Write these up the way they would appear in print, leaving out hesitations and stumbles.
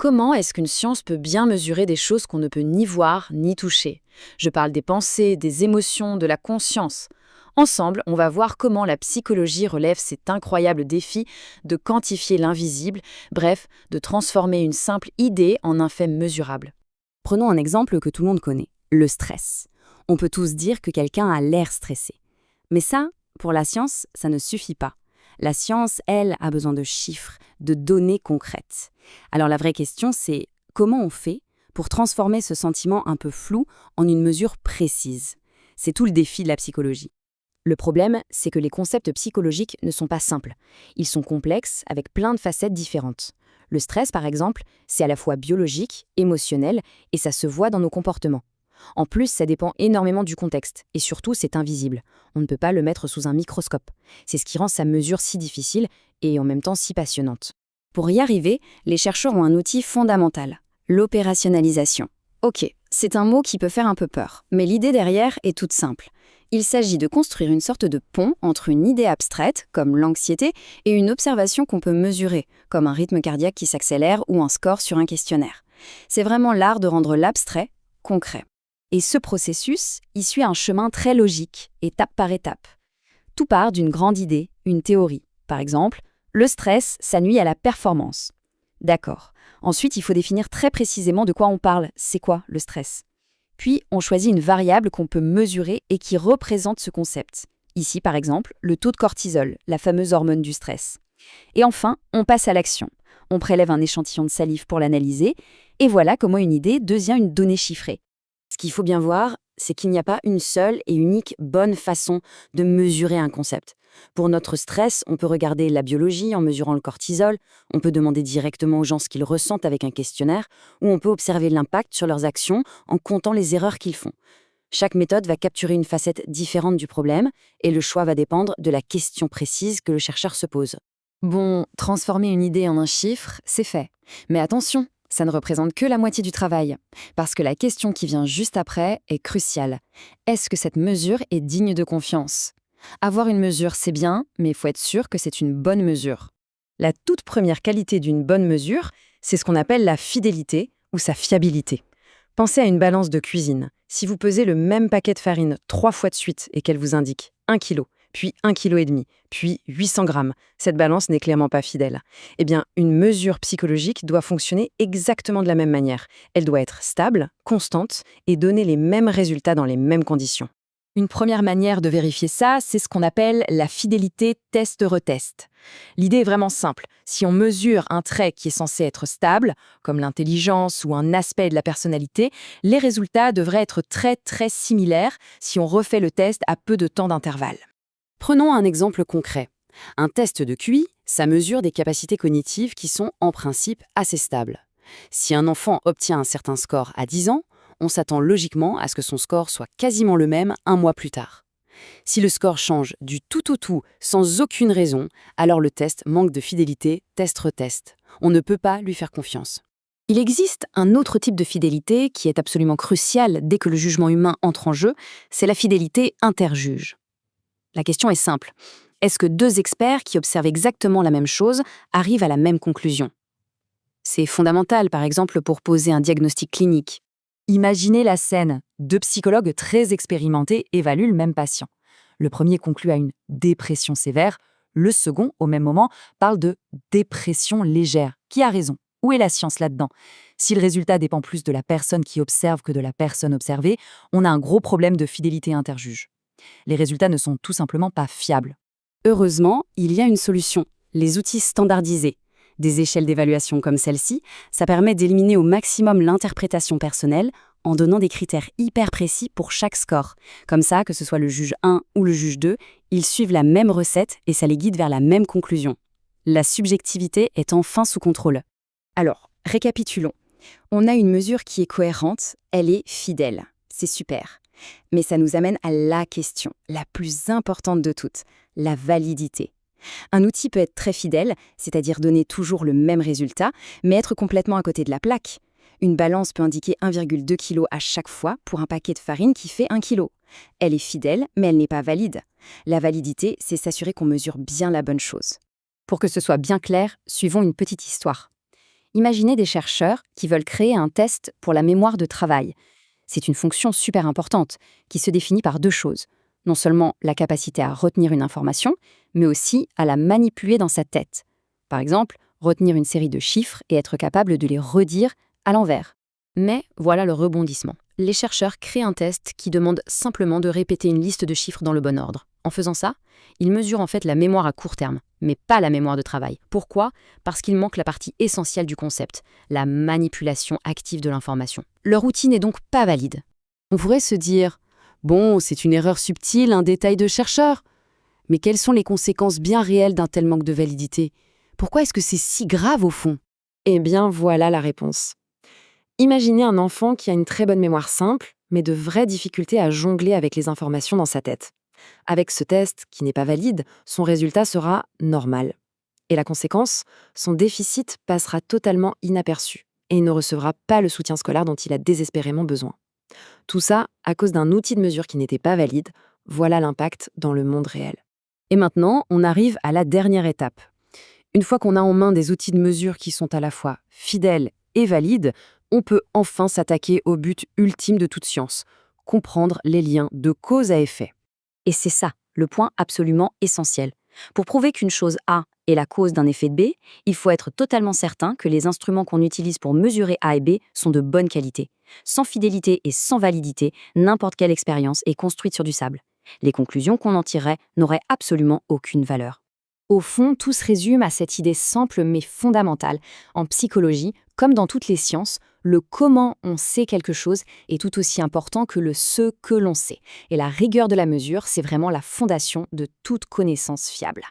Comment est-ce qu'une science peut bien mesurer des choses qu'on ne peut ni voir ni toucher? Je parle des pensées, des émotions, de la conscience. Ensemble, on va voir comment la psychologie relève cet incroyable défi de quantifier l'invisible, bref, de transformer une simple idée en un fait mesurable. Prenons un exemple que tout le monde connaît, le stress. On peut tous dire que quelqu'un a l'air stressé. Mais ça, pour la science, ça ne suffit pas. La science, elle, a besoin de chiffres, de données concrètes. Alors la vraie question, c'est comment on fait pour transformer ce sentiment un peu flou en une mesure précise? C'est tout le défi de la psychologie. Le problème, c'est que les concepts psychologiques ne sont pas simples. Ils sont complexes, avec plein de facettes différentes. Le stress, par exemple, c'est à la fois biologique, émotionnel, et ça se voit dans nos comportements. En plus, ça dépend énormément du contexte, et surtout, c'est invisible. On ne peut pas le mettre sous un microscope. C'est ce qui rend sa mesure si difficile et en même temps si passionnante. Pour y arriver, les chercheurs ont un outil fondamental, l'opérationnalisation. Ok, c'est un mot qui peut faire un peu peur, mais l'idée derrière est toute simple. Il s'agit de construire une sorte de pont entre une idée abstraite, comme l'anxiété, et une observation qu'on peut mesurer, comme un rythme cardiaque qui s'accélère ou un score sur un questionnaire. C'est vraiment l'art de rendre l'abstrait concret. Et ce processus, il suit un chemin très logique, étape par étape. Tout part d'une grande idée, une théorie. Par exemple, le stress, ça nuit à la performance. D'accord. Ensuite, il faut définir très précisément de quoi on parle. C'est quoi le stress? Puis, on choisit une variable qu'on peut mesurer et qui représente ce concept. Ici, par exemple, le taux de cortisol, la fameuse hormone du stress. Et enfin, on passe à l'action. On prélève un échantillon de salive pour l'analyser, et voilà comment une idée devient une donnée chiffrée. Ce qu'il faut bien voir, c'est qu'il n'y a pas une seule et unique bonne façon de mesurer un concept. Pour notre stress, on peut regarder la biologie en mesurant le cortisol, on peut demander directement aux gens ce qu'ils ressentent avec un questionnaire, ou on peut observer l'impact sur leurs actions en comptant les erreurs qu'ils font. Chaque méthode va capturer une facette différente du problème, et le choix va dépendre de la question précise que le chercheur se pose. Bon, transformer une idée en un chiffre, c'est fait. Mais attention, ça ne représente que la moitié du travail. Parce que la question qui vient juste après est cruciale. Est-ce que cette mesure est digne de confiance? Avoir une mesure, c'est bien, mais il faut être sûr que c'est une bonne mesure. La toute première qualité d'une bonne mesure, c'est ce qu'on appelle la fidélité ou sa fiabilité. Pensez à une balance de cuisine. Si vous pesez le même paquet de farine 3 fois de suite et qu'elle vous indique 1 kg, puis 1,5 kg, puis 800 grammes, cette balance n'est clairement pas fidèle. Eh bien, une mesure psychologique doit fonctionner exactement de la même manière. Elle doit être stable, constante et donner les mêmes résultats dans les mêmes conditions. Une première manière de vérifier ça, c'est ce qu'on appelle la fidélité test-retest. L'idée est vraiment simple. Si on mesure un trait qui est censé être stable, comme l'intelligence ou un aspect de la personnalité, les résultats devraient être très très similaires si on refait le test à peu de temps d'intervalle. Prenons un exemple concret. Un test de QI, ça mesure des capacités cognitives qui sont en principe assez stables. Si un enfant obtient un certain score à 10 ans, on s'attend logiquement à ce que son score soit quasiment le même un mois plus tard. Si le score change du tout au tout sans aucune raison, alors le test manque de fidélité test-retest. On ne peut pas lui faire confiance. Il existe un autre type de fidélité qui est absolument crucial dès que le jugement humain entre en jeu, c'est la fidélité interjuge. La question est simple. Est-ce que deux experts qui observent exactement la même chose arrivent à la même conclusion? C'est fondamental, par exemple, pour poser un diagnostic clinique. Imaginez la scène. 2 psychologues très expérimentés évaluent le même patient. Le premier conclut à une dépression sévère, le second, au même moment, parle de dépression légère. Qui a raison? Où est la science là-dedans? Si le résultat dépend plus de la personne qui observe que de la personne observée, on a un gros problème de fidélité interjuge. Les résultats ne sont tout simplement pas fiables. Heureusement, il y a une solution, les outils standardisés. Des échelles d'évaluation comme celle-ci, ça permet d'éliminer au maximum l'interprétation personnelle en donnant des critères hyper précis pour chaque score. Comme ça, que ce soit le juge 1 ou le juge 2, ils suivent la même recette et ça les guide vers la même conclusion. La subjectivité est enfin sous contrôle. Alors, récapitulons. On a une mesure qui est cohérente, elle est fidèle. C'est super. Mais ça nous amène à la question, la plus importante de toutes, la validité. Un outil peut être très fidèle, c'est-à-dire donner toujours le même résultat, mais être complètement à côté de la plaque. Une balance peut indiquer 1,2 kg à chaque fois pour un paquet de farine qui fait 1 kg. Elle est fidèle, mais elle n'est pas valide. La validité, c'est s'assurer qu'on mesure bien la bonne chose. Pour que ce soit bien clair, suivons une petite histoire. Imaginez des chercheurs qui veulent créer un test pour la mémoire de travail. C'est une fonction super importante qui se définit par deux choses. Non seulement la capacité à retenir une information, mais aussi à la manipuler dans sa tête. Par exemple, retenir une série de chiffres et être capable de les redire à l'envers. Mais voilà le rebondissement. Les chercheurs créent un test qui demande simplement de répéter une liste de chiffres dans le bon ordre. En faisant ça, ils mesurent en fait la mémoire à court terme, mais pas la mémoire de travail. Pourquoi ? Parce qu'il manque la partie essentielle du concept, la manipulation active de l'information. Leur outil n'est donc pas valide. On pourrait se dire, bon, c'est une erreur subtile, un détail de chercheur. Mais quelles sont les conséquences bien réelles d'un tel manque de validité ? Pourquoi est-ce que c'est si grave au fond ? Eh bien, voilà la réponse. Imaginez un enfant qui a une très bonne mémoire simple, mais de vraies difficultés à jongler avec les informations dans sa tête. Avec ce test, qui n'est pas valide, son résultat sera normal. Et la conséquence, son déficit passera totalement inaperçu, et il ne recevra pas le soutien scolaire dont il a désespérément besoin. Tout ça à cause d'un outil de mesure qui n'était pas valide. Voilà l'impact dans le monde réel. Et maintenant, on arrive à la dernière étape. Une fois qu'on a en main des outils de mesure qui sont à la fois fidèles et valides, on peut enfin s'attaquer au but ultime de toute science, comprendre les liens de cause à effet. Et c'est ça, le point absolument essentiel. Pour prouver qu'une chose A est la cause d'un effet B, il faut être totalement certain que les instruments qu'on utilise pour mesurer A et B sont de bonne qualité. Sans fidélité et sans validité, n'importe quelle expérience est construite sur du sable. Les conclusions qu'on en tirerait n'auraient absolument aucune valeur. Au fond, tout se résume à cette idée simple mais fondamentale. En psychologie, comme dans toutes les sciences, le comment on sait quelque chose est tout aussi important que le ce que l'on sait. Et la rigueur de la mesure, c'est vraiment la fondation de toute connaissance fiable.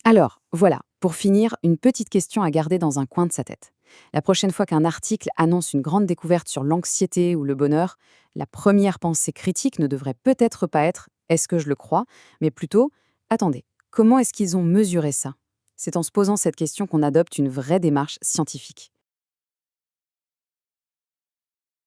Alors, voilà, pour finir, une petite question à garder dans un coin de sa tête. La prochaine fois qu'un article annonce une grande découverte sur l'anxiété ou le bonheur, la première pensée critique ne devrait peut-être pas être « est-ce que je le crois ?», mais plutôt « attendez, comment est-ce qu'ils ont mesuré ça ?» C'est en se posant cette question qu'on adopte une vraie démarche scientifique.